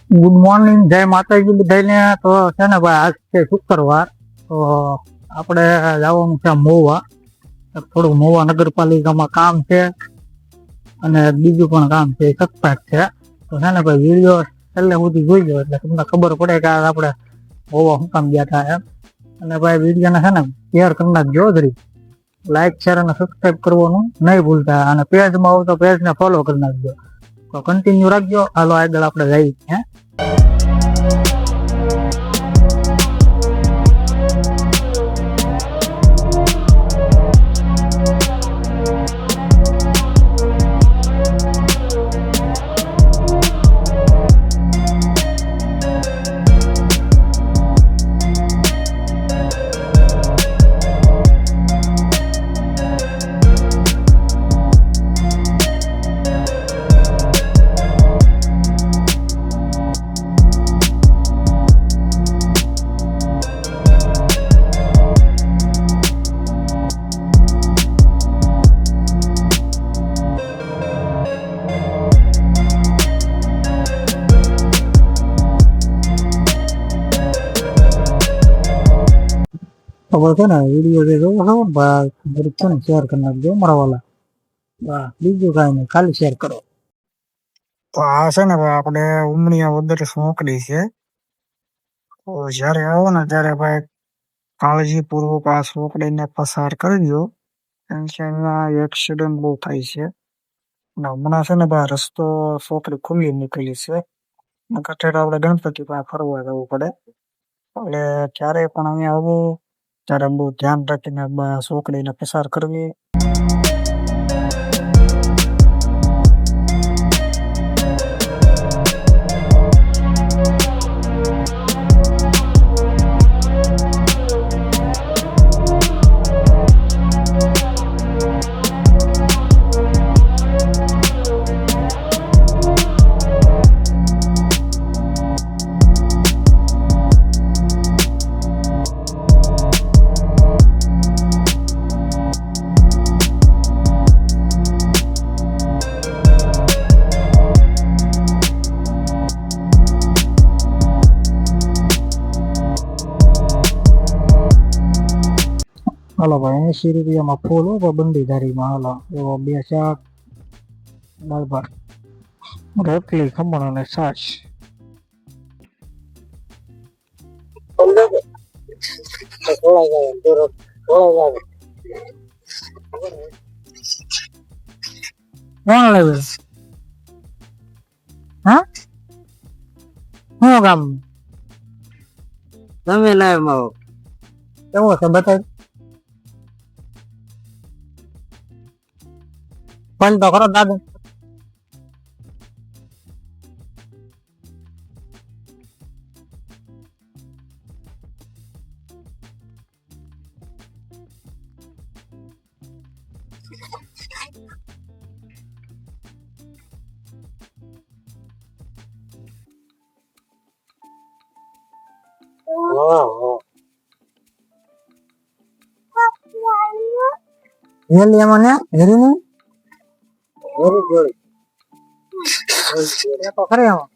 Good morning, જય માતાજી બધાને. તો છે ને ભાઈ, આજ છે શુક્રવાર. તો આપણે જવાનું છે મહુવા. થોડુંક મહુવા નગરપાલિકામાં કામ છે અને બીજું પણ કામ છે, સખપાટ છે. તો છે ને ભાઈ, વિડીયો છેલ્લે સુધી જોઈ લો એટલે તમને ખબર પડે કે આ આપણે મહુવા શું કામ ગયા હતા એમ. અને ભાઈ, વિડીયોને છે ને શેર કરી નાખજો જરી. લાઈક, શેર અને સબસ્ક્રાઈબ કરવાનું નહીં ભૂલતા. અને પેજમાં આવો તો પેજને ફોલો કરી નાખજો. તો કન્ટિન્યુ રાખજો. હાલો આગળ આપણે જઈએ. ખબર છે ને, વિડીયો જે જોવો છો ભાઈ, જરીક છે ને શેર કરી નાખજો મારા વાલા. બીજું કાંઈ નહીં, ખાલી શેર કરો. તો આ છે ને ભાઈ, આપણે ઉમરીયા વદર સોંકડી છે. તો જયારે આવો ને ત્યારે ભાઈ, કાળજીપૂર્વક આ સોંકડીને પસાર કરજો. કેમ કે અહીંયા એક્સિડન્ટ બહુ થાય છે. અને હમણાં છે ને ભાઈ, રસ્તો સોંકડી ખુલ્લી નીકળી છે. નકર આપણે ગણપતિ પાસે ફરવા જવું પડે. એટલે ક્યારે પણ અહીંયા આવવું ત્યારે બહુ ધ્યાન રાખીને સોંકડીને પસાર કરવી. હાલો ભાઈ, 80 રૂપિયામાં ફૂલ હોય બંદીધારીમાં. હાલો, એવો 2 શાક, દાળ ભાત, રોટલી, ખમણ અને છાશ. કોણ લેવે? હા, શું કામ? તમે લાઈવ માં આવો. કેવો છે બતાવી? પણ તો ખરો દાદા. હેલી એમાં ને હેરી ને હેરી જોડી એ તો ખરે આમાં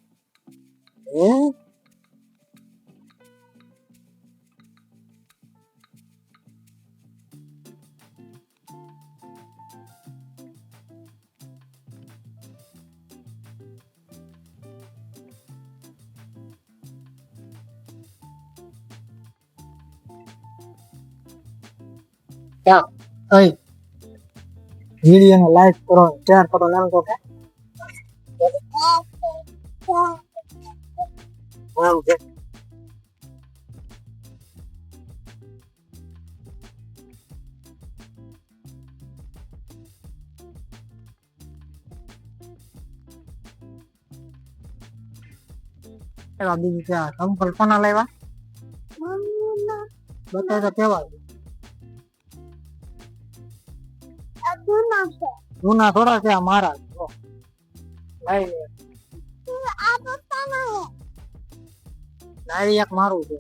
ક્યાં કઈ વિડીયોને લાઈક કરો, શેર કરો, નામ તો કે એવા બીજું ક્યાં સંપલ કોના લેવા બતાય તો કેવા જૂના થોડા છે મારા. એક મારું છે.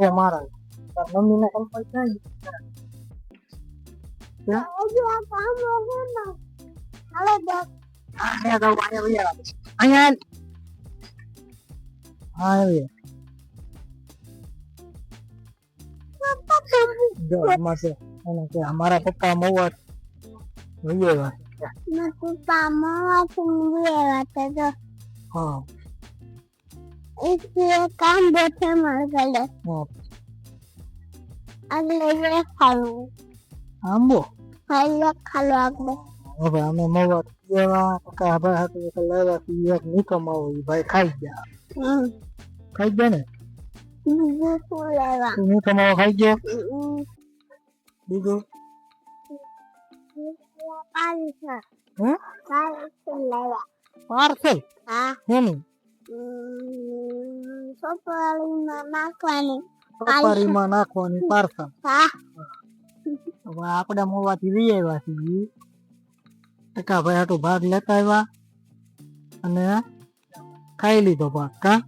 એ મારા મમ્મી ને સંપર્ક થાય અમારા પપ્પા મવા હા કામ બોથે માર ગલે અગલે ખાલું આંબો ખાઈ ખાલો આગળ હવે અમે મવા જેવા કાકા ભાઈ હાથે લેવા એક નીકમાવો ઈ ભાઈ ખાઈ ગયા ખાઈ ગયા ને બીજું શું લેવા તું નીકમાવો ખાઈ ગયો બીજું પાર્સલ લેવા પાર્સલ હા એનું સોપારીમાં નાખવાની સફારીમાં નાખવાની પાર્સલ હા હવે આપણે મોવાથી વી આવ્યા છીએ ટકા ભાઈ હાટુ ભાગ લેતા આવ્યા અને ખાઈ લીધો ભાગ કા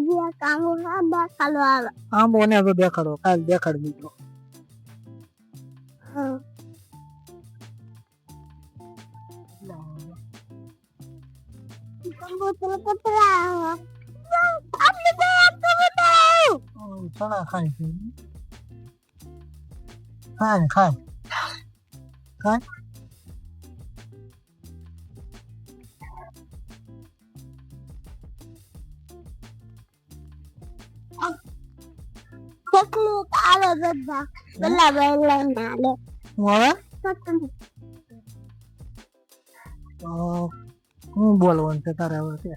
જે કામ હા ખાલો આવે આંબો ને હવે દેખાડો કાલ દેખાડી દીધો કમ્પ્યુટર કપડા આપણે તો કમ્પ્યુટર ચણા ખાય છે ખાય ખાય ખાય કેટલું આવે બધા પેલા વેલા ના લે હવે હું બોલવાનું છે તારે હવે છે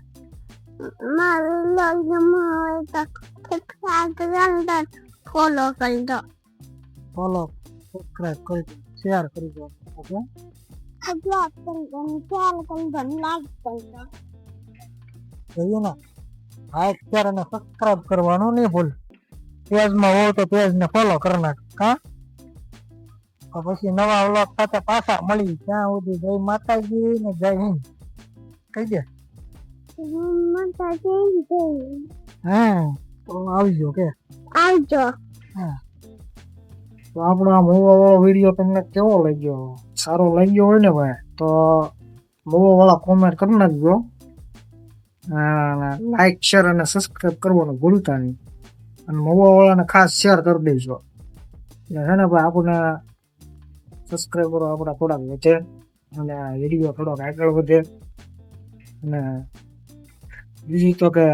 મારું લગ્નમાં હોય તો સબસ્ક્રાઇબ ફોલો કરી દો ફોલો સબસ્ક્રાઇબ કરી દો શેર કરી દો ઓકે સબસ્ક્રાઇબ કરી દો શેર કરી દો લાઈક કરી દો જોઈએ ને લાઈક શેર અને સબસ્ક્રાઇબ કરવાનું નહીં ભૂલ પેજમાં હોવ તો પેજને ફોલો કરી નાખ હા તો પછી નવા વ્લોગ સાથે પાછા મળી ત્યાં સુધી જય માતાજી ને જય હિન્દ કહી દે હા તો આવજો કે આવજો હા તો આપણો આ મોવા વાળો વિડીયો તમને કેવો લાગ્યો સારો લાગ્યો હોય ને ભાઈ તો મોવા વાળા કોમેન્ટ કરી નાખજો લાઈક શેર અને સબસ્ક્રાઇબ કરવાનું ભૂલતા નહીં અને મોવા વાળાને ખાસ શેર કરી દેજો એટલે છે ને ભાઈ આપણને સબસ્ક્રાઈબરો આપણા થોડાક વધે અને વિડીયો થોડોક આગળ વધે અને બીજી તો કે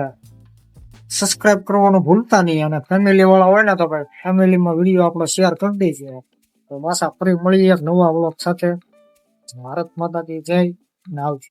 સબસ્ક્રાઇબ કરવાનું ભૂલતા નહીં અને ફેમિલી વાળા હોય ને તો ભાઈ ફેમિલીમાં વિડીયો આપણો શેર કરી દેજો તો પાછા ફરી મળીએ એક નવા વ્લોગ સાથે ભારત માતા કી જય અને આવજો.